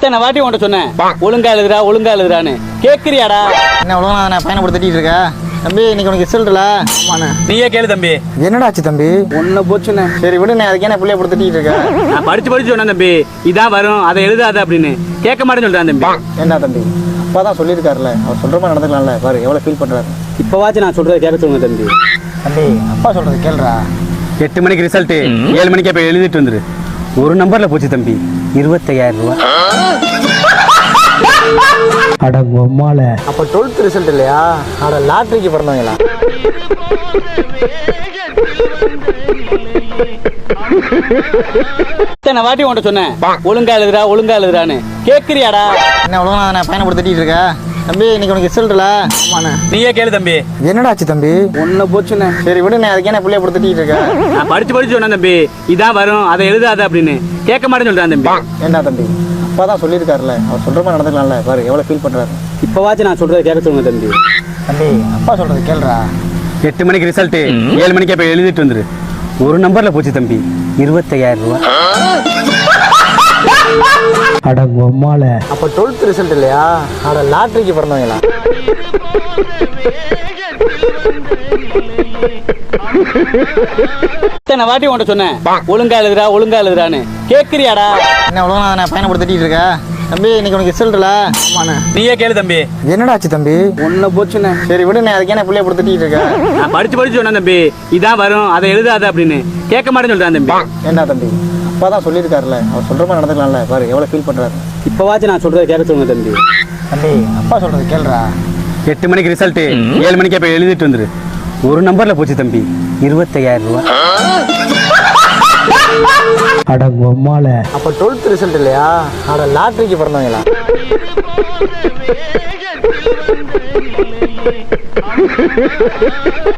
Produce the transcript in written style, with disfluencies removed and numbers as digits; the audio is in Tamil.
இத்தனை வாட்டி உன்கிட்ட சொன்னேன் ஒழுங்கா எழுதுறான்னு கேக்குறியாடா? என்ன ஒழுங்கா நான் பயணப்படுத்திட்டு இருக்க தம்பி? இன்னைக்கு உனக்கு ரிசல்ட்ல? ஆமாண்ணே. நீயே கேளு தம்பி. என்னடா ஆச்சு தம்பி? ஒன்னு போச்சுண்ணே. சரி விடு, நான் அதுக்கே பிள்ளைய படுத்திட்டு இருக்கேன். நான் படிச்சு சொன்னேன் தம்பி, இதான் வரும் அதை எழுதாத அப்படின்னு. கேட்க மாட்டேன்னு சொல்றேன் தம்பி. என்ன தம்பி, அப்பா தான் சொல்லியிருக்காருல்ல, அவர் சொல்ற மாதிரி நடந்துக்கலாம்ல. பாரு எவ்வளவு ஃபீல் பண்றாரு. இப்பவாச்சும் நான் சொல்றதை கேட்க சொல்லுங்க தம்பி. தம்பி அப்பா சொல்றது கேளுடா. 8 மணிக்கு ரிசல்ட், 7 மணிக்கு போய் எழுதிட்டு வந்துரு. ஒரு நம்பர்ல போச்சு தம்பி, 25,000 ரூபாய். அட உம்மால. அப்ப 12th ரிசல்ட் இல்லையா? அட லாட்டரிக்கு பிறந்தவங்களா? இத்தனை வாட்டி உன்கிட்ட சொன்னேன் ஒழுங்கா எழுதுறான்னு கேக்குறியாடா? என்ன ஒழுங்கா நான் பயணப்படுத்திட்டு இருக்க தம்பி? இன்னைக்கு உனக்கு ரிசல்ட்ல? ஆமாண்ணே. நீயே கேளு தம்பி. என்னடா ஆச்சு தம்பி? ஒன்னு போச்சுண்ணே. சரி விடு, நான் அதுக்கே பிள்ளைய படுத்திட்டு இருக்கேன். நான் படிச்சு சொன்னேன் தம்பி, இதான் வரும் அதை எழுதாத அப்படின்னு. கேட்க மாட்டேன்னு சொல்றேன் தம்பி. என்ன தம்பி, அப்பா தான் சொல்லியிருக்காருல்ல, அவர் சொல்ற மாதிரி நடந்துக்கலாம்ல. பாரு எவ்வளவு ஃபீல் பண்றாரு. இப்பவாச்சும் நான் சொல்றதை கேட்க சொல்லுங்க தம்பி. தம்பி அப்பா சொல்றது கேளுடா. 8 மணிக்கு ரிசல்ட், 7 மணிக்கு போய் எழுதிட்டு வந்துரு. ஒரு நம்பர்ல போச்சு தம்பி, 25,000 ரூபாய். அட உம்மால. அப்ப 12th ரிசல்ட் இல்லையா? அட லாட்டரிக்கு பிறந்தவங்களா? இத்தனை வாட்டி உன்கிட்ட சொன்னேன் ஒழுங்கா எழுதுறான்னு கேக்குறியாடா? என்ன ஒழுங்கா நான் பயணப்படுத்திட்டு இருக்க தம்பி? இன்னைக்கு உனக்கு ரிசல்ட்ல? ஆமாண்ணே. நீயே கேளு தம்பி. என்னடா ஆச்சு தம்பி? ஒன்னு போச்சுண்ணே. சரி விடு, நான் அதுக்கே பிள்ளைய படுத்திட்டு இருக்கேன். நான் படிச்சு சொன்னேன் தம்பி, இதான் வரும் அதை எழுதாத அப்படின்னு. கேட்க மாட்டேன்னு சொல்றேன் தம்பி. என்ன தம்பி, அப்பா தான் சொல்லியிருக்காருல்ல, அவர் சொல்ற மாதிரி நடந்துக்கலாம்ல. பாரு எவ்வளவு ஃபீல் பண்றாரு. இப்பவாச்சும் நான் சொல்றதை கேட்க சொல்லுங்க தம்பி. தம்பி அப்பா சொல்றது கேளுடா. 8 மணிக்கு ரிசல்ட், 7 மணிக்கு போய் எழுதிட்டு வந்துரு. ஒரு நம்பர்ல போச்சு தம்பி, 25,000 ரூபாய். அட உம்மால. அப்ப 12th ரிசல்ட் இல்லையா? அட லாட்டரிக்கு பிறந்தவங்களா?